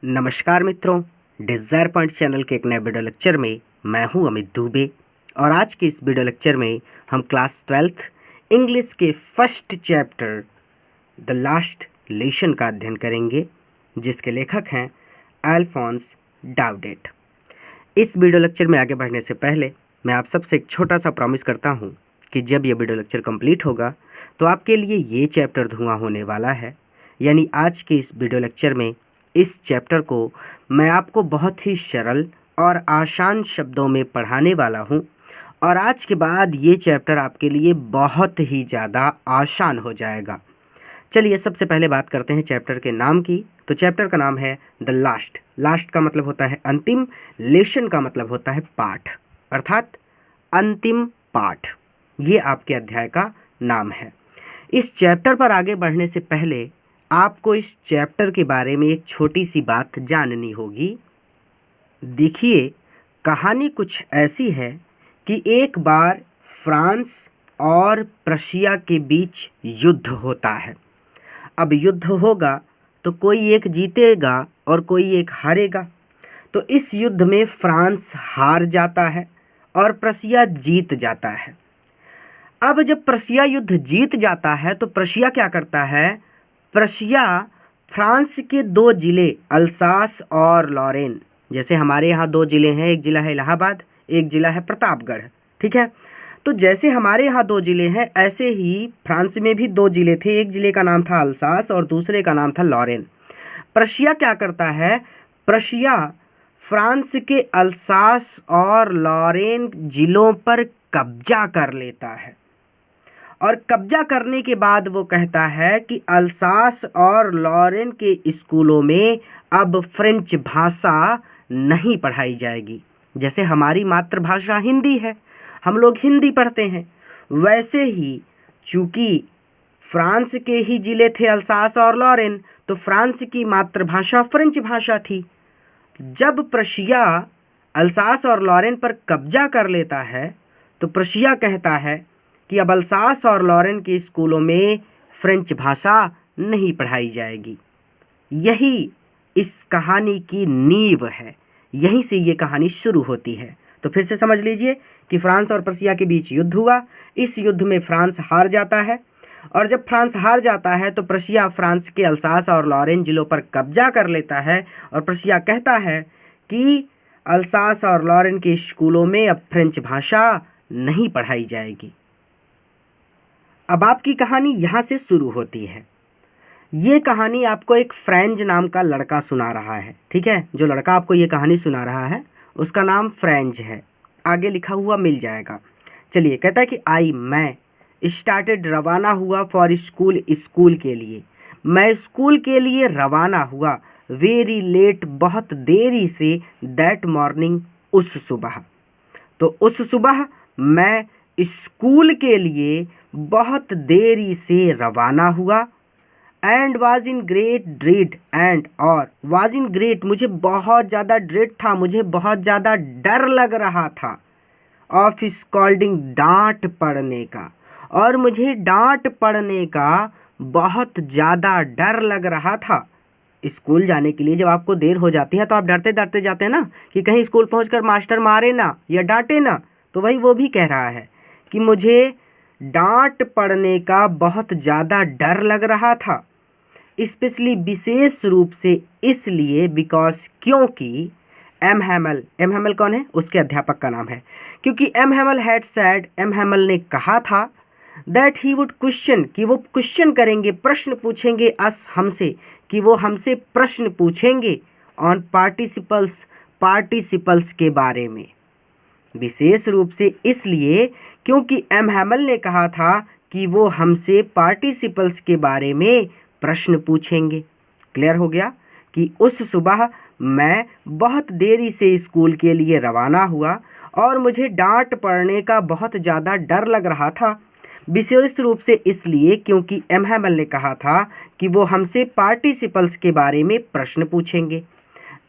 नमस्कार मित्रों, desire point channel के एक नए वीडियो लेक्चर में मैं हूं अमित दुबे। और आज के इस वीडियो लेक्चर में हम क्लास 12th इंग्लिश के first chapter the last lesson का अध्ययन करेंगे, जिसके लेखक हैं अल्फोंस डाउडेट। इस वीडियो लेक्चर में आगे बढ़ने से पहले मैं आप सबसे एक छोटा सा प्रॉमिस करता हूं कि जब ये वीडियो लेक्चर कंप्लीट होगा तो आपके लिए ये चैप्टर धुआं होने वाला है। यानी आज के इस वीडियो लेक्चर में इस चैप्टर को मैं आपको बहुत ही सरल और आसान शब्दों में पढ़ाने वाला हूं, और आज के बाद ये चैप्टर आपके लिए बहुत ही ज़्यादा आसान हो जाएगा। चलिए सबसे पहले बात करते हैं चैप्टर के नाम की। तो चैप्टर का नाम है द लास्ट। लास्ट का मतलब होता है अंतिम, लेसन का मतलब होता है पाठ, अर्थात अंतिम पाठ। ये आपके अध्याय का नाम है। इस चैप्टर पर आगे बढ़ने से पहले आपको इस चैप्टर के बारे में एक छोटी सी बात जाननी होगी। देखिए, कहानी कुछ ऐसी है कि एक बार फ्रांस और प्रशिया के बीच युद्ध होता है। अब युद्ध होगा तो कोई एक जीतेगा और कोई एक हारेगा। तो इस युद्ध में फ्रांस हार जाता है और प्रशिया जीत जाता है। अब जब प्रशिया युद्ध जीत जाता है तो प्रशिया क्या करता है? प्रशिया फ्रांस के दो ज़िले अल्सास और लॉरेन, जैसे हमारे यहाँ दो ज़िले हैं, एक ज़िला है इलाहाबाद, एक ज़िला है प्रतापगढ़, ठीक है। तो जैसे हमारे यहाँ दो ज़िले हैं, ऐसे ही फ्रांस में भी दो ज़िले थे। एक ज़िले का नाम था अल्सास और दूसरे का नाम था लॉरेन। प्रशिया क्या करता है? प्रशिया फ्रांस के अल्सास और लॉरेन ज़िलों पर कब्जा कर लेता है, और कब्जा करने के बाद वो कहता है कि अल्सास और लॉरेन के स्कूलों में अब फ्रेंच भाषा नहीं पढ़ाई जाएगी। जैसे हमारी मातृभाषा हिंदी है, हम लोग हिंदी पढ़ते हैं, वैसे ही चूँकि फ्रांस के ही ज़िले थे अल्सास और लॉरेन, तो फ्रांस की मातृभाषा फ्रेंच भाषा थी। जब प्रशिया अल्सास और लॉरेन पर कब्जा कर लेता है तो प्रशिया कहता है कि अब अल्सास और लॉरेन के स्कूलों में फ्रेंच भाषा नहीं पढ़ाई जाएगी। यही इस कहानी की नींव है, यहीं से ये कहानी शुरू होती है। तो फिर से समझ लीजिए कि फ्रांस और प्रशिया के बीच युद्ध हुआ। इस युद्ध में फ्रांस हार जाता है, और जब फ्रांस हार जाता है तो प्रशिया फ्रांस के अल्सास और लॉरेन जिलों पर कब्जा कर लेता है, और प्रशिया कहता है कि अल्सास और लॉरेन के स्कूलों में अब फ्रेंच भाषा नहीं पढ़ाई जाएगी। अब आपकी कहानी यहाँ से शुरू होती है। ये कहानी आपको एक फ्रेंच नाम का लड़का सुना रहा है, ठीक है। जो लड़का आपको ये कहानी सुना रहा है उसका नाम फ्रेंच है, आगे लिखा हुआ मिल जाएगा। चलिए, कहता है कि मैं स्टार्टेड रवाना हुआ फॉर स्कूल, स्कूल के लिए। मैं स्कूल के लिए रवाना हुआ वेरी लेट, बहुत देरी से, दैट मॉर्निंग, उस सुबह। तो उस सुबह मैं स्कूल के लिए बहुत देरी से रवाना हुआ। And was in great dread, and और वाज इन ग्रेट, मुझे बहुत ज़्यादा ड्रेड था, मुझे बहुत ज़्यादा डर लग रहा था। ऑफ स्कॉल्डिंग, डांट पड़ने का, और मुझे डांट पड़ने का बहुत ज़्यादा डर लग रहा था। स्कूल जाने के लिए जब आपको देर हो जाती है तो आप डरते डरते जाते हैं ना, कि कहीं स्कूल पहुंचकर मास्टर मारे ना या डांटे ना। तो वही वो भी कह रहा है कि मुझे डांट पड़ने का बहुत ज़्यादा डर लग रहा था। स्पेशली, विशेष रूप से इसलिए, बिकॉज, क्योंकि एम हैमल कौन है? उसके अध्यापक का नाम है। क्योंकि M Hamel had said, M Hamel ने कहा था, दैट ही वुड क्वेश्चन, कि वो क्वेश्चन करेंगे, प्रश्न पूछेंगे, अस, हमसे, कि वो हमसे प्रश्न पूछेंगे, ऑन पार्टिसिपल्स, पार्टिसिपल्स के बारे में। विशेष रूप से इसलिए क्योंकि एम हैमल ने कहा था कि वो हमसे पार्टिसिपल्स के बारे में प्रश्न पूछेंगे। क्लियर हो गया कि उस सुबह मैं बहुत देरी से स्कूल के लिए रवाना हुआ और मुझे डांट पड़ने का बहुत ज़्यादा डर लग रहा था। विशेष रूप से इसलिए क्योंकि एम हैमल ने कहा था कि वो हमसे पार्टिसिपल्स के बारे में प्रश्न पूछेंगे।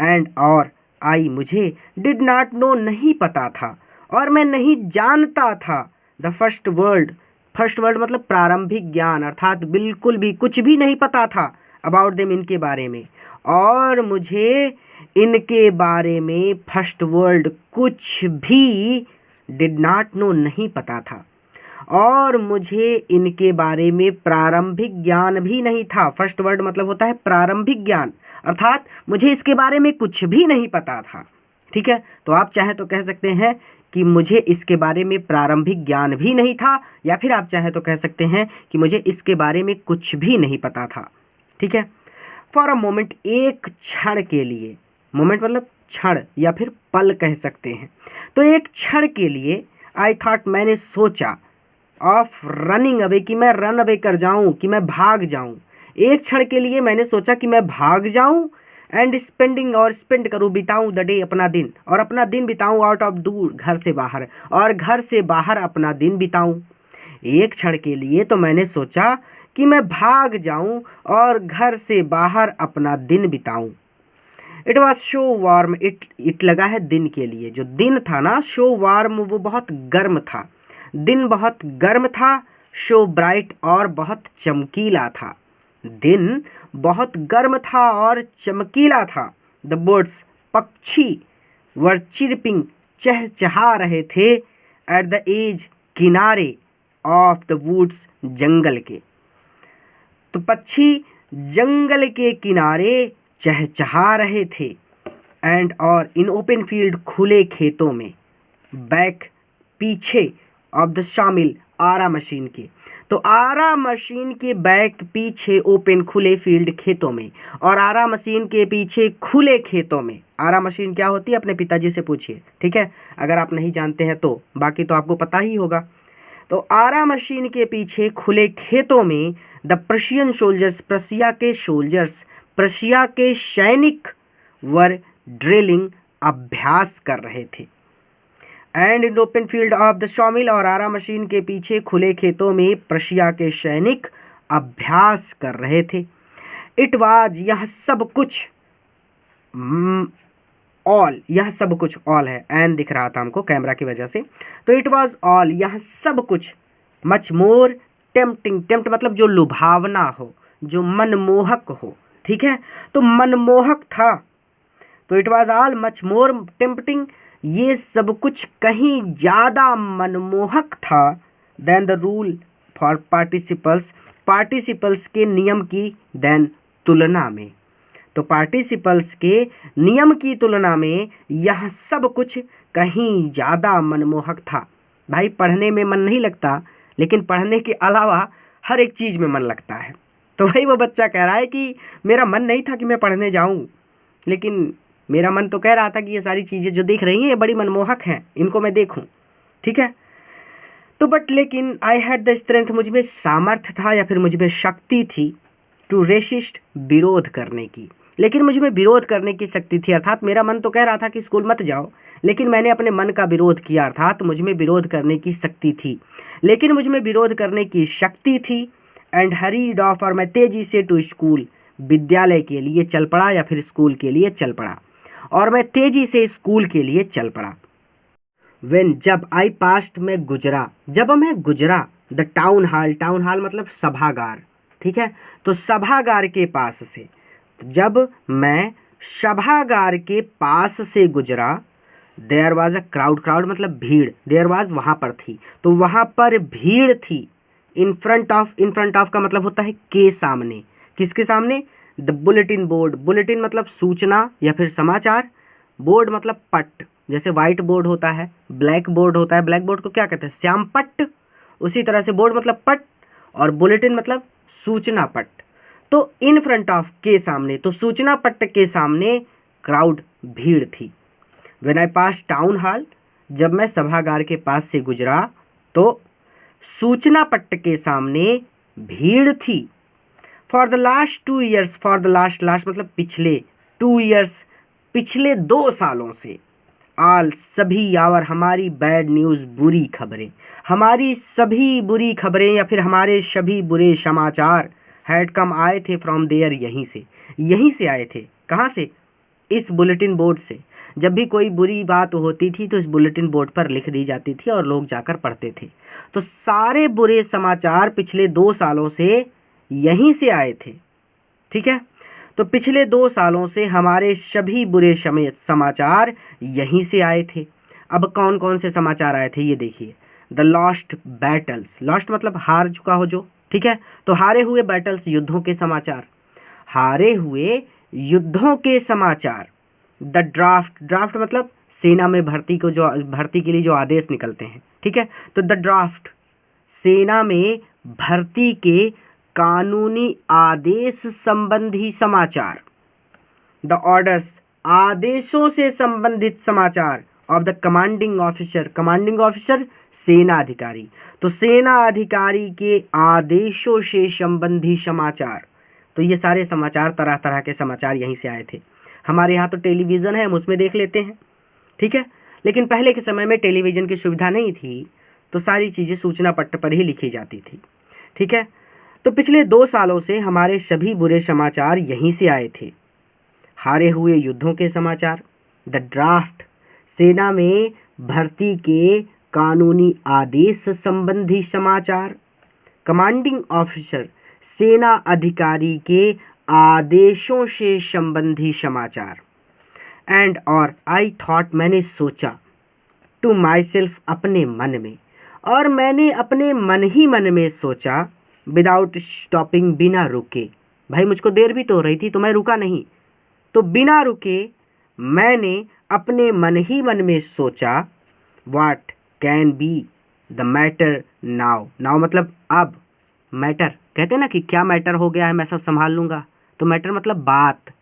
एंड और आई, मुझे, डिड नॉट नो, नहीं पता था, और मैं नहीं जानता था, the first world, first world मतलब प्रारंभिक ज्ञान, अर्थात बिल्कुल भी कुछ भी नहीं पता था अबाउट देम, इनके बारे में। और मुझे इनके बारे में फर्स्ट वर्ड कुछ भी डिड नॉट नो नहीं पता था, और मुझे इनके बारे में प्रारंभिक ज्ञान भी नहीं था। फर्स्ट वर्ड मतलब होता है प्रारंभिक ज्ञान, अर्थात मुझे इसके बारे में कुछ भी नहीं पता था। ठीक है, तो आप चाहे तो कह सकते हैं कि मुझे इसके बारे में प्रारंभिक ज्ञान भी नहीं था, या फिर आप चाहे तो कह सकते हैं कि मुझे इसके बारे में कुछ भी नहीं पता था। ठीक है, फॉर अ मोमेंट, एक क्षण के लिए, मोमेंट मतलब क्षण या फिर पल कह सकते हैं। तो एक क्षण के लिए आई थॉट, मैंने सोचा, ऑफ रनिंग अवे, कि मैं रन अवे कर जाऊं, कि मैं भाग जाऊं। एक क्षण के लिए मैंने सोचा कि मैं भाग जाऊं, एंड स्पेंडिंग, और स्पेंड करूं, बिताऊं द डे, अपना दिन, और अपना दिन बिताऊं आउट ऑफ, दूर, घर से बाहर, और घर से बाहर अपना दिन बिताऊं। एक क्षण के लिए तो मैंने सोचा कि मैं भाग जाऊं और घर से बाहर अपना दिन बिताऊं। It was so warm, it लगा है दिन के लिए, जो दिन था ना, शो वार्म, वो बहुत गर्म था, दिन बहुत गर्म था। शो ब्राइट, और बहुत चमकीला था, दिन बहुत गर्म था और चमकीला था। द बर्ड्स, पक्षी, वर चिरपिंग, चहचहा रहे थे, एट द एज, किनारे, ऑफ द वुड्स, जंगल के। तो पक्षी जंगल के किनारे चहचहा रहे थे, एंड, और, इन ओपन फील्ड, खुले खेतों में, बैक, पीछे, ऑफ द शामिल, आरा मशीन के। तो आरा मशीन के बैक, पीछे, ओपन, खुले फील्ड, खेतों में, और आरा मशीन के पीछे खुले खेतों में। आरा मशीन क्या होती है अपने पिताजी से पूछिए, ठीक है, अगर आप नहीं जानते हैं तो, बाकी तो आपको पता ही होगा। तो आरा मशीन के पीछे खुले खेतों में द प्रशियन सोल्जर्स, प्रशिया के सोल्जर्स, प्रशिया के सैनिक, वर ड्रिलिंग, अभ्यास कर रहे थे। And in open field of the sawmill, और आरा मशीन के पीछे खुले खेतों में प्रशिया के सैनिक अभ्यास कर रहे थे। इट वाज, यह सब कुछ, ऑल, यह सब कुछ, ऑल है, एन दिख रहा था हमको कैमरा की वजह से, तो इट वाज ऑल, यह सब कुछ, मच मोर टेम्पटिंग, टेम्प्ट मतलब जो लुभावना हो, जो मनमोहक हो। ठीक है, तो मनमोहक था। तो it was all much more tempting, ये सब कुछ कहीं ज़्यादा मनमोहक था, then the rule for participles, participles के नियम की, देन, तुलना में। तो पार्टिसिपल्स के नियम की तुलना में यह सब कुछ कहीं ज़्यादा मनमोहक था। भाई पढ़ने में मन नहीं लगता, लेकिन पढ़ने के अलावा हर एक चीज़ में मन लगता है। तो भाई वो बच्चा कह रहा है कि मेरा मन नहीं था कि मैं पढ़ने जाऊं, लेकिन मेरा मन तो कह रहा था कि ये सारी चीज़ें जो दिख रही हैं ये बड़ी मनमोहक हैं, इनको मैं देखूं। ठीक है, तो बट लेकिन आई हैड द स्ट्रेंथ, मुझ में सामर्थ्य था या फिर मुझ में शक्ति थी, टू रेसिस्ट, विरोध करने की। लेकिन मुझ में विरोध करने की शक्ति थी, अर्थात मेरा मन तो कह रहा था कि स्कूल मत जाओ, लेकिन मैंने अपने मन का विरोध किया, अर्थात मुझ में विरोध करने की शक्ति थी, लेकिन मुझ में विरोध करने की शक्ति थी। एंड हरीड ऑफ, और मैं तेजी से, टू स्कूल, विद्यालय के लिए चल पड़ा या फिर स्कूल के लिए चल पड़ा, और मैं तेजी से स्कूल के लिए चल पड़ा। वेन, जब, आई पास्ट, में गुजरा, जब मैं गुजरा, the town hall, town hall मतलब सभागार। ठीक है, तो सभागार के पास से, जब मैं सभागार के पास से गुजरा, there was a crowd, crowd मतलब भीड़, देयर वाज वहाँ पर थी, तो वहाँ पर भीड़ थी। In front of, in front of का मतलब होता है के सामने, किसके सामने, द बुलेटिन बोर्ड, बुलेटिन मतलब सूचना या फिर समाचार, बोर्ड मतलब पट, जैसे वाइट बोर्ड होता है, ब्लैक बोर्ड होता है, ब्लैक बोर्ड को क्या कहते हैं, श्याम पट्ट, उसी तरह से बोर्ड मतलब पट, और बुलेटिन मतलब सूचना पट। तो इन फ्रंट ऑफ, के सामने, तो सूचना पट्ट के सामने क्राउड, भीड़ थी। When I pass town hall, जब मैं सभागार के पास से गुजरा तो सूचना पट्ट के सामने भीड़ थी। For the last 2 years, for the last, last मतलब पिछले, 2 ईयर्स पिछले 2 सालों से, आल सभी, यावर हमारी, बैड न्यूज़ बुरी खबरें, हमारी सभी बुरी खबरें या फिर हमारे सभी बुरे समाचार, हैड कम आए थे, फ्रॉम देयर, यहीं से आए थे। कहाँ से, इस बुलेटिन बोर्ड से। जब भी कोई बुरी बात होती थी तो इस बुलेटिन बोर्ड पर लिख दी जाती थी और लोग जाकर पढ़ते थे। तो सारे बुरे समाचार पिछले 2 सालों से यहीं से आए थे। ठीक है, तो पिछले 2 सालों से हमारे सभी बुरे समाचार यहीं से आए थे। अब कौन कौन से समाचार आए थे ये देखिए। द लॉस्ट बैटल्स, लॉस्ट मतलब हार चुका हो जो, ठीक है, तो हारे हुए बैटल्स युद्धों के समाचार, हारे हुए युद्धों के समाचार। द ड्राफ्ट, ड्राफ्ट मतलब सेना में भर्ती को जो भर्ती के लिए जो आदेश निकलते हैं, ठीक है, तो द ड्राफ्ट सेना में भर्ती के कानूनी आदेश संबंधी समाचार। द ऑर्डर्स आदेशों से संबंधित समाचार of the commanding officer, commanding officer सेना अधिकारी, तो सेना अधिकारी के आदेशों से संबंधी समाचार। तो ये सारे समाचार, तरह तरह के समाचार यहीं से आए थे। हमारे यहाँ तो टेलीविज़न है, हम उसमें देख लेते हैं, ठीक है, लेकिन पहले के समय में टेलीविज़न की सुविधा नहीं थी, तो सारी चीज़ें सूचना पट्ट पर ही लिखी जाती थी, ठीक है। तो पिछले 2 सालों से हमारे सभी बुरे समाचार यहीं से आए थे। हारे हुए युद्धों के समाचार, द ड्राफ्ट सेना में भर्ती के कानूनी आदेश संबंधी समाचार, कमांडिंग ऑफिसर सेना अधिकारी के आदेशों से संबंधी समाचार। एंड और आई थॉट, मैंने सोचा, टू माई सेल्फ अपने मन में, और मैंने अपने मन ही मन में सोचा, विदाउट स्टॉपिंग बिना रुके, भाई मुझको देर भी तो हो रही थी तो मैं रुका नहीं, तो बिना रुके मैंने अपने मन ही मन में सोचा, what can be the matter now, now मतलब अब, मैटर कहते हैं ना कि क्या मैटर हो गया है, मैं सब संभाल लूँगा, तो मैटर मतलब बात,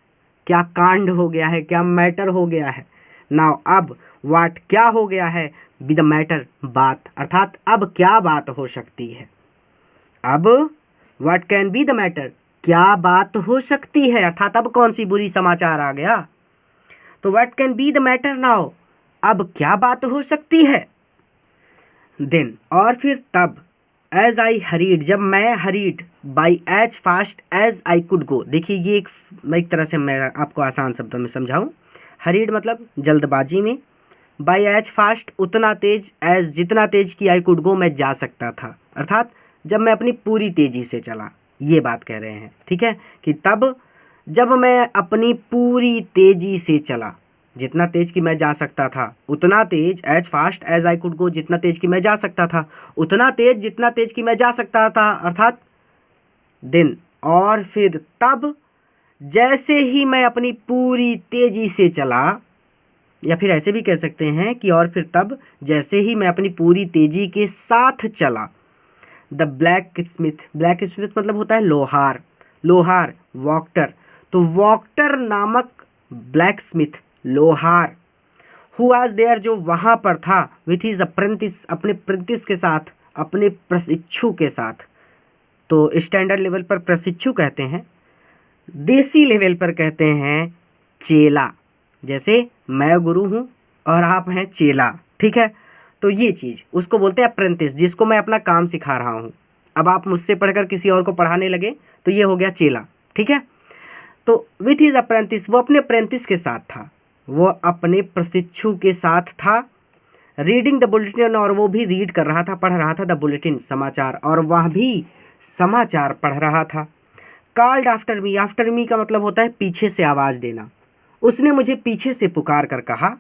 क्या कांड हो गया है, क्या मैटर हो गया है। नाउ अब, व्हाट क्या हो गया है, बी द मैटर बात, अर्थात अब क्या बात हो सकती है। अब what can be the matter क्या बात हो सकती है, अर्थात अब कौन सी बुरी समाचार आ गया, तो what can be the matter now, अब क्या बात हो सकती है। देन और फिर तब, एज आई हरीड जब मैं hurried, by as fast as I could go, देखिए ये एक तरह से मैं आपको आसान शब्दों में समझाऊं, हरीड मतलब जल्दबाजी में, बाई एज फास्ट उतना तेज, एज जितना तेज की आई कुड गो मैं जा सकता था, अर्थात जब मैं अपनी पूरी तेज़ी से चला, ये बात कह रहे हैं, ठीक है, कि तब जब मैं अपनी पूरी तेज़ी से चला, जितना तेज कि मैं जा सकता था, उतना तेज, as fast as I could go जितना तेज कि मैं जा सकता था, उतना तेज जितना तेज कि मैं जा सकता था, अर्थात दिन और फिर तब जैसे ही मैं अपनी पूरी तेज़ी से चला, या फिर ऐसे भी कह सकते हैं कि और फिर तब जैसे ही मैं अपनी पूरी तेज़ी के साथ चला, the black Smith, black Smith मतलब होता है लोहार, लोहार वॉक्टर, तो वॉक्टर नामक ब्लैक स्मिथ लोहार, हु वाज देयर जो वहाँ पर था, विथ हिज अप्रेंटिस अपने प्रेंटिस के साथ, अपने प्रशिक्षु के साथ, तो स्टैंडर्ड लेवल पर प्रशिक्षु कहते हैं, देसी लेवल पर कहते हैं चेला, जैसे मैं गुरु हूँ और आप हैं चेला, ठीक है, तो ये चीज़ उसको बोलते हैं अप्रेंटिस, जिसको मैं अपना काम सिखा रहा हूँ। अब आप मुझसे पढ़कर किसी और को पढ़ाने लगे तो ये हो गया चेला, ठीक है। तो विथ हिज अप्रेंटिस, वो अपने अप्रेंटिस के साथ था, वो अपने प्रशिक्षु के साथ था, रीडिंग द बुलेटिन, और वो भी रीड कर रहा था, पढ़ रहा था द बुलेटिन समाचार, और वह भी समाचार पढ़ रहा था। Called after me, after me का मतलब होता है पीछे से आवाज़ देना, उसने मुझे पीछे से पुकार कर कहा,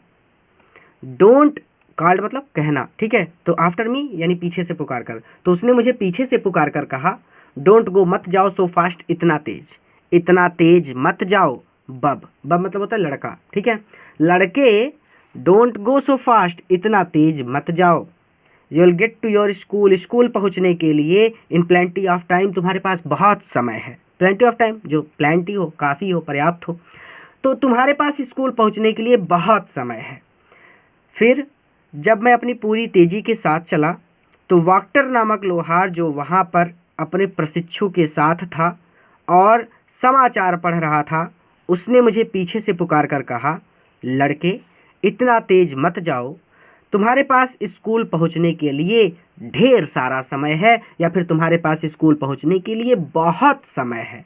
डोंट, कॉल्ड मतलब कहना, ठीक है, तो आफ्टर मी यानी पीछे से पुकार कर, तो उसने मुझे पीछे से पुकार कर कहा, डोंट गो मत जाओ, सो फास्ट इतना तेज मत जाओ, बब, बब मतलब होता है लड़का, ठीक है, लड़के डोंट गो सो फास्ट इतना तेज मत जाओ, you will get to your school, school पहुंचने के लिए इन प्लेंटी ऑफ टाइम, तुम्हारे पास बहुत समय है, प्लेंटी ऑफ टाइम जो प्लेंटी हो, काफ़ी हो, पर्याप्त हो, तो तुम्हारे पास स्कूल पहुंचने के लिए बहुत समय है। फिर जब मैं अपनी पूरी तेज़ी के साथ चला, तो वॉक्टर नामक लोहार जो वहाँ पर अपने प्रशिक्षु के साथ था और समाचार पढ़ रहा था, उसने मुझे पीछे से पुकार कर कहा, लड़के इतना तेज मत जाओ, तुम्हारे पास स्कूल पहुँचने के लिए ढेर सारा समय है, या फिर तुम्हारे पास स्कूल पहुँचने के लिए बहुत समय है।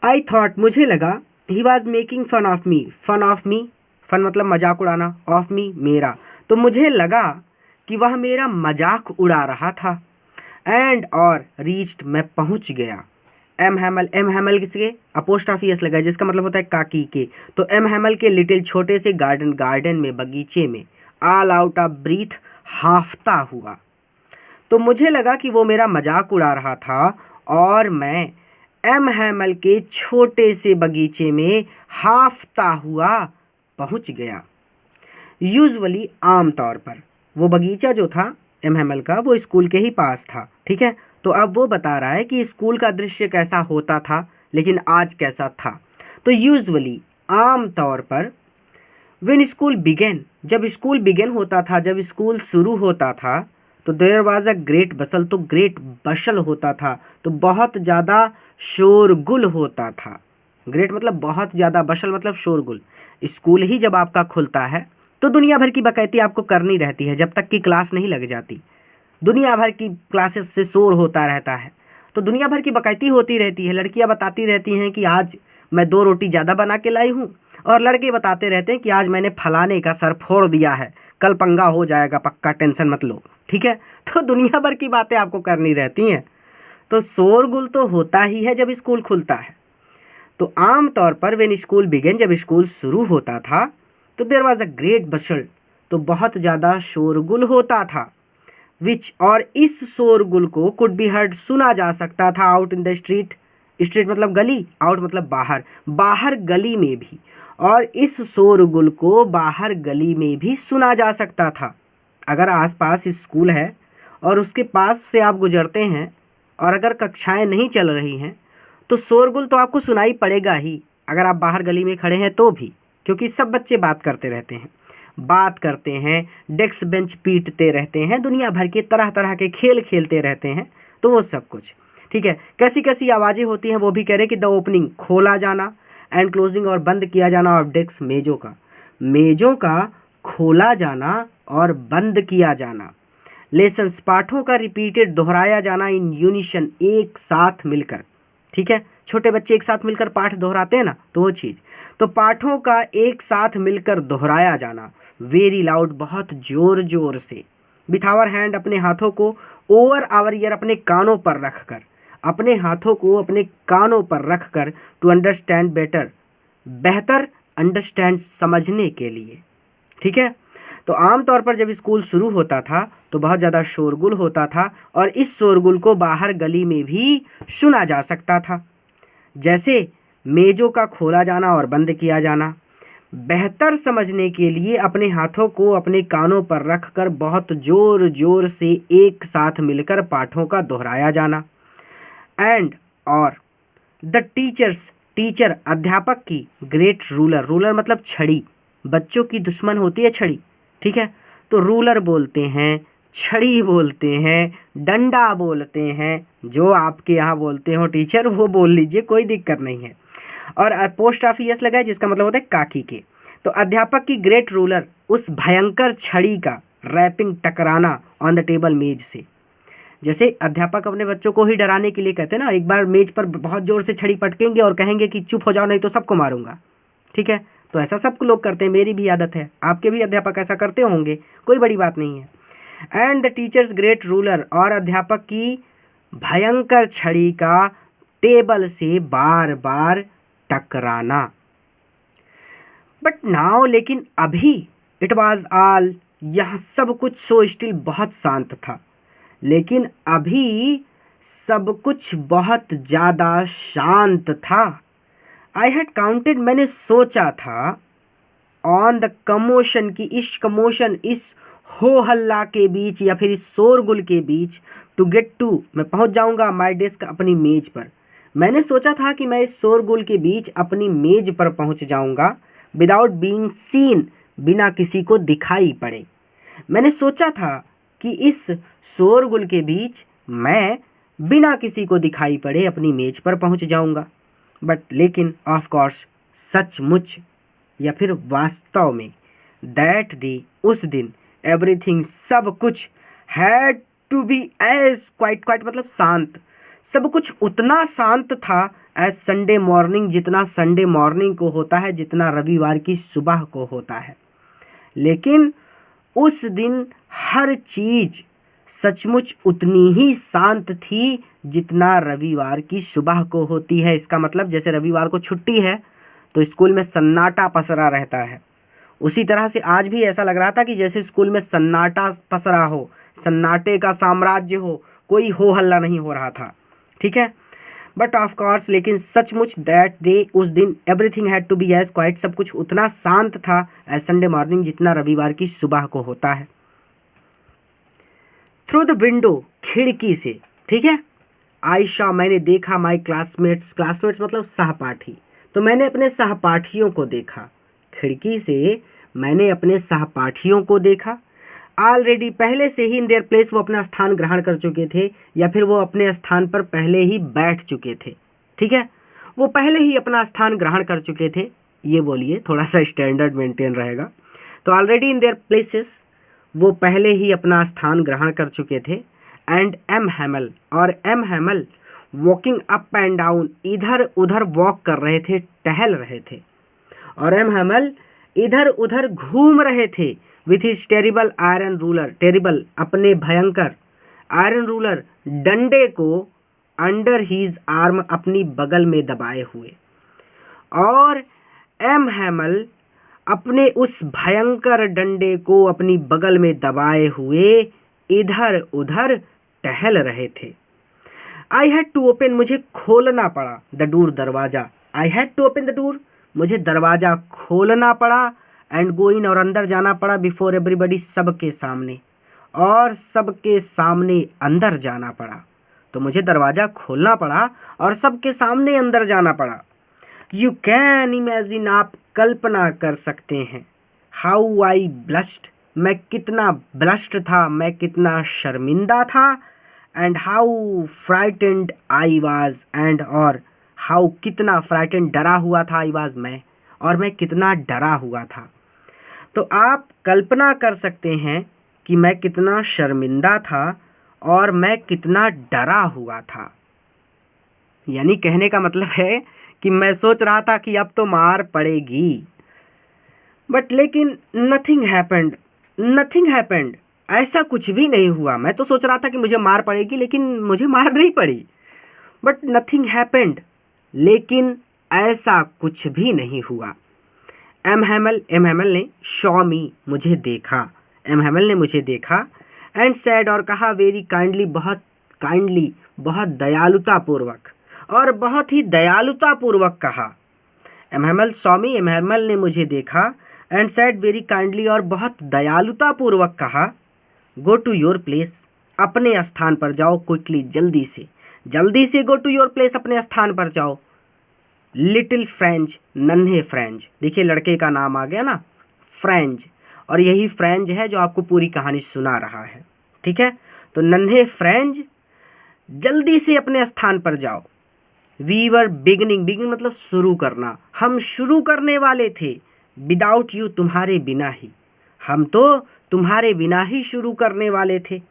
आई थॉट मुझे लगा, he was making fun of me, fun of me, fun मतलब मजाक उड़ाना, ऑफ मी मेरा, तो मुझे लगा कि वह मेरा मजाक उड़ा रहा था। एंड और रीच्ड मैं पहुंच गया, एम हैमल किसके, अपोस्ट्रोफी एस लगा है जिसका मतलब होता है काकी के। तो एम हैमल के लिटिल छोटे से गार्डन में, बगीचे में, ऑल आउट ऑफ ब्रीथ हांफता हुआ। तो मुझे लगा कि वो मेरा मजाक उड़ा रहा था और मैं एम हैमल के छोटे से बगीचे में हांफता हुआ पहुंच गया। यूजुअली आमतौर पर वो बगीचा जो था एम हैमल का वो स्कूल के ही पास था, ठीक है। तो अब वो बता रहा है कि स्कूल का दृश्य कैसा होता था लेकिन आज कैसा था। तो यूजुअली आमतौर पर व्हेन स्कूल बिगेन, जब स्कूल बिगेन होता था, जब स्कूल शुरू होता था, तो देयर वाज अ ग्रेट बसल, तो ग्रेट बशल होता था, तो बहुत ज़्यादा शोरगुल होता था। ग्रेट मतलब बहुत ज़्यादा, बशल मतलब शोरगुल। स्कूल ही जब आपका खुलता है तो दुनिया भर की बकैती आपको करनी रहती है जब तक कि क्लास नहीं लग जाती। दुनिया भर की क्लासेस से शोर होता रहता है, तो दुनिया भर की बकैती होती रहती है। लड़कियां बताती रहती हैं कि आज मैं 2 रोटी ज़्यादा बना के लाई हूँ, और लड़के बताते रहते हैं कि आज मैंने फलाने का सर फोड़ दिया है, कल पंगा हो जाएगा पक्का, टेंशन मत लो, ठीक है। तो दुनिया भर की बातें आपको करनी रहती हैं। तो शोरगुल तो होता ही है जब स्कूल खुलता है। तो आम तौर पर व्हेन स्कूल बिगेन, जब स्कूल शुरू होता था, तो देयर वाज अ ग्रेट बशल, तो बहुत ज़्यादा शोरगुल होता था। विच, और इस शोरगुल को कुड बी हर्ड, सुना जा सकता था, out in the street, street मतलब गली, आउट मतलब बाहर, बाहर गली में भी, और इस शोरगुल को बाहर गली में भी सुना जा सकता था। अगर आसपास स्कूल है और उसके पास से आप गुजरते हैं और अगर कक्षाएं नहीं चल रही हैं तो शोरगुल तो आपको सुनाई पड़ेगा ही, अगर आप बाहर गली में खड़े हैं तो भी, क्योंकि सब बच्चे बात करते रहते हैं, बात करते हैं, डेस्क बेंच पीटते रहते हैं, दुनिया भर के तरह तरह के खेल खेलते रहते हैं, तो वो सब कुछ, ठीक है। कैसी कैसी आवाज़ें होती हैं वो भी कह रहे कि द ओपनिंग, खोला जाना, एंड क्लोजिंग और बंद किया जाना ऑफ डेस्क, मेज़ों का, मेज़ों का खोला जाना और बंद किया जाना। लेसन्स, पाठों का रिपीटेड, दोहराया जाना, इन यूनिशन, एक साथ मिलकर, ठीक है। छोटे बच्चे एक साथ मिलकर पाठ दोहराते हैं ना, तो वो चीज़, तो पाठों का एक साथ मिलकर दोहराया जाना। वेरी लाउड, बहुत जोर जोर से। विथ आवर हैंड, अपने हाथों को, ओवर आवर ईयर, अपने कानों पर रख कर, अपने हाथों को अपने कानों पर रख कर, टू अंडरस्टैंड बेटर, बेहतर, अंडरस्टैंड समझने के लिए, ठीक है। तो आमतौर पर जब स्कूल शुरू होता था तो बहुत ज़्यादा शोरगुल होता था और इस शोरगुल को बाहर गली में भी सुना जा सकता था, जैसे मेज़ों का खोला जाना और बंद किया जाना। बेहतर समझने के लिए अपने हाथों को अपने कानों पर रखकर बहुत जोर जोर से एक साथ मिलकर पाठों का दोहराया जाना। एंड, और द टीचर्स, टीचर अध्यापक की, ग्रेट रूलर, रूलर मतलब छड़ी, बच्चों की दुश्मन होती है छड़ी, ठीक है। तो रूलर बोलते हैं, छड़ी बोलते हैं, डंडा बोलते हैं, जो आपके यहाँ बोलते हो टीचर वो बोल लीजिए, कोई दिक्कत नहीं है। और अपोस्ट्रोफी एस लगा है जिसका मतलब होता है काकी के। तो अध्यापक की ग्रेट रूलर, उस भयंकर छड़ी का रैपिंग, टकराना ऑन द टेबल, मेज से। जैसे अध्यापक अपने बच्चों को ही डराने के लिए कहते हैं ना, एक बार मेज पर बहुत जोर से छड़ी पटकेंगे और कहेंगे कि चुप हो जाओ नहीं तो सबको मारूंगा, ठीक है। तो ऐसा सब लोग करते हैं, मेरी भी आदत है, आपके भी अध्यापक ऐसा करते होंगे, कोई बड़ी बात नहीं है। And the teachers great ruler, और अध्यापक की भयंकर छड़ी का टेबल से बार बार टकराना। बट नाउ, लेकिन अभी, इट वाज ऑल, यह सब कुछ सो स्टिल, बहुत शांत था, लेकिन अभी सब कुछ बहुत ज़्यादा शांत था। आई हैड काउंटेड, मैंने सोचा था, ऑन द कमोशन की, इस कमोशन, इस हो हल्ला के बीच या फिर इस शोरगुल के बीच, टू गेट टू, मैं पहुंच जाऊंगा, माई डेस्क, अपनी मेज पर। मैंने सोचा था कि मैं इस शोरगुल के बीच अपनी मेज पर पहुंच जाऊंगा, विदाउट बीइंग सीन, बिना किसी को दिखाई पड़े। मैंने सोचा था कि इस शोरगुल के बीच मैं बिना किसी को दिखाई पड़े अपनी मेज पर पहुंच जाऊंगा। बट लेकिन ऑफ कोर्स, सचमुच या फिर वास्तव में, दैट डे, उस दिन, एवरीथिंग, सब कुछ, had to be as quiet, quiet मतलब शांत, सब कुछ उतना शांत था एज संडे मॉर्निंग, जितना संडे मॉर्निंग को होता है, जितना रविवार की सुबह को होता है। लेकिन उस दिन हर चीज़ सचमुच उतनी ही शांत थी जितना रविवार की सुबह को होती है। इसका मतलब जैसे रविवार को छुट्टी है तो स्कूल में सन्नाटा पसरा रहता है, उसी तरह से आज भी ऐसा लग रहा था कि जैसे स्कूल में सन्नाटा पसरा हो, सन्नाटे का साम्राज्य हो, कोई हो हल्ला नहीं हो रहा था। ठीक है, बट ऑफ कोर्स लेकिन सचमुच दैट डे, उस दिन everything had to be as quiet, सब कुछ उतना शांत था एज संडे मॉर्निंग जितना रविवार की सुबह को होता है। थ्रू द विंडो, खिड़की से, ठीक है, आई शॉ, मैंने देखा, माई क्लासमेट्स, क्लासमेट्स मतलब सहपाठी, तो मैंने अपने सहपाठियों को देखा। खिड़की से मैंने अपने सहपाठियों को देखा। ऑलरेडी, पहले से ही, इन देयर प्लेस, वो अपना स्थान ग्रहण कर चुके थे या फिर वो अपने स्थान पर पहले ही बैठ चुके थे। ठीक है, वो पहले ही अपना स्थान ग्रहण कर चुके थे, ये बोलिए, थोड़ा सा स्टैंडर्ड मेंटेन रहेगा। तो ऑलरेडी इन देयर प्लेसेस, वो पहले ही अपना स्थान ग्रहण कर चुके थे। एंड एम हैमल, और M Hamel walking up and down, इधर उधर वॉक कर रहे थे, टहल रहे थे, और एम हैमल इधर उधर घूम रहे थे with his terrible iron ruler, terrible अपने भयंकर, आयरन रूलर डंडे को, अंडर हीज आर्म अपनी बगल में दबाए हुए, और एम हैमल अपने उस भयंकर डंडे को अपनी बगल में दबाए हुए इधर उधर टहल रहे थे। आई हैड टू ओपन, मुझे खोलना पड़ा, द डोर, दरवाज़ा, I had to open the door, मुझे दरवाज़ा खोलना पड़ा, एंड गो इन, और अंदर जाना पड़ा, बिफोर एवरीबडी, सबके सामने, और सबके सामने अंदर जाना पड़ा। तो मुझे दरवाज़ा खोलना पड़ा और सबके सामने अंदर जाना पड़ा। यू कैन इमेजिन, आप कल्पना कर सकते हैं, हाउ आई ब्लश्ड, मैं कितना ब्लश्ड था, मैं कितना शर्मिंदा था, and how frightened I was, and और हाउ कितना फ्राइटेंड डरा हुआ था, आई वाज मैं, और मैं कितना डरा हुआ था। तो आप कल्पना कर सकते हैं कि मैं कितना शर्मिंदा था और मैं कितना डरा हुआ था। यानी कहने का मतलब है कि मैं सोच रहा था कि अब तो मार पड़ेगी, बट लेकिन नथिंग हैपेंड, नथिंग हैपेंड, ऐसा कुछ भी नहीं हुआ। मैं तो सोच रहा था कि मुझे मार पड़ेगी लेकिन मुझे मार नहीं पड़ी, बट नथिंग हैपेंड, लेकिन ऐसा कुछ भी नहीं हुआ। एम हैमल ने शॉ मी, मुझे देखा, एम हैमल ने मुझे देखा, एंड सैड, और कहा, वेरी काइंडली, बहुत काइंडली, बहुत दयालुतापूर्वक, और बहुत ही दयालुतापूर्वक कहा। M Hamel saw me, M Hamel ने मुझे देखा, एंड सैड वेरी काइंडली, और बहुत दयालुतापूर्वक कहा, गो टू योर प्लेस, अपने स्थान पर जाओ, क्विकली, जल्दी से, जल्दी से, गो टू योर प्लेस, अपने स्थान पर जाओ। लिटिल फ्रेंच, नन्हे फ्रेंच, देखिए लड़के का नाम आ गया ना, फ्रेंच, और यही फ्रेंच है जो आपको पूरी कहानी सुना रहा है। ठीक है, तो नन्हे फ्रेंच, जल्दी से अपने स्थान पर जाओ। वी वर बिगनिंग, बिगिनिंग मतलब शुरू करना, हम शुरू करने वाले थे, विदाउट यू, तुम्हारे बिना ही, हम तो तुम्हारे बिना ही शुरू करने वाले थे।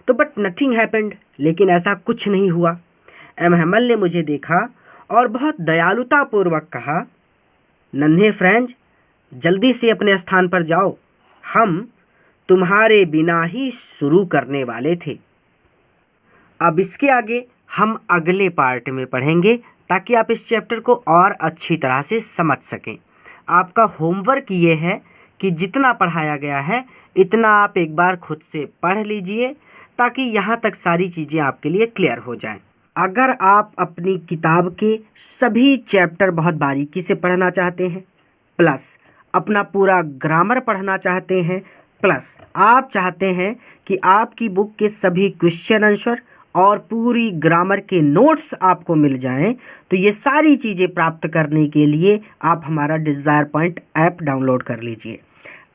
तो बट नथिंग हैपेंड, लेकिन ऐसा कुछ नहीं हुआ। एम हैमल ने मुझे देखा और बहुत दयालुतापूर्वक कहा, नन्हे फ्रेंच, जल्दी से अपने स्थान पर जाओ, हम तुम्हारे बिना ही शुरू करने वाले थे। अब इसके आगे हम अगले पार्ट में पढ़ेंगे ताकि आप इस चैप्टर को और अच्छी तरह से समझ सकें। आपका होमवर्क ये है कि जितना पढ़ाया गया है इतना आप एक बार खुद से पढ़ लीजिए ताकि यहाँ तक सारी चीज़ें आपके लिए क्लियर हो जाएं। अगर आप अपनी किताब के सभी चैप्टर बहुत बारीकी से पढ़ना चाहते हैं, प्लस अपना पूरा ग्रामर पढ़ना चाहते हैं, प्लस आप चाहते हैं कि आपकी बुक के सभी क्वेश्चन आंसर और पूरी ग्रामर के नोट्स आपको मिल जाएं, तो ये सारी चीज़ें प्राप्त करने के लिए आप हमारा डिज़ायर पॉइंट ऐप डाउनलोड कर लीजिए।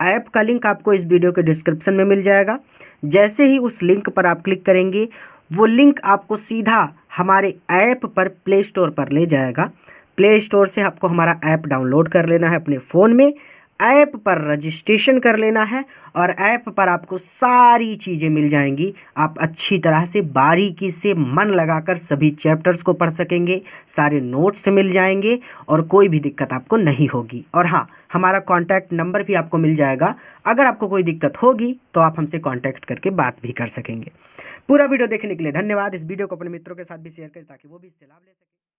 ऐप का लिंक आपको इस वीडियो के डिस्क्रिप्शन में मिल जाएगा। जैसे ही उस लिंक पर आप क्लिक करेंगे, वो लिंक आपको सीधा हमारे ऐप पर प्ले स्टोर पर ले जाएगा। प्ले स्टोर से आपको हमारा ऐप डाउनलोड कर लेना है अपने फ़ोन में। ऐप पर रजिस्ट्रेशन कर लेना है और ऐप पर आपको सारी चीज़ें मिल जाएंगी। आप अच्छी तरह से बारीकी से मन लगाकर सभी चैप्टर्स को पढ़ सकेंगे, सारे नोट्स मिल जाएंगे और कोई भी दिक्कत आपको नहीं होगी। और हाँ, हमारा कॉन्टैक्ट नंबर भी आपको मिल जाएगा। अगर आपको कोई दिक्कत होगी तो आप हमसे कॉन्टैक्ट करके बात भी कर सकेंगे। पूरा वीडियो देखने के लिए धन्यवाद। इस वीडियो को अपने मित्रों के साथ भी शेयर करें ताकि वो भी इससे लाभ ले सकें।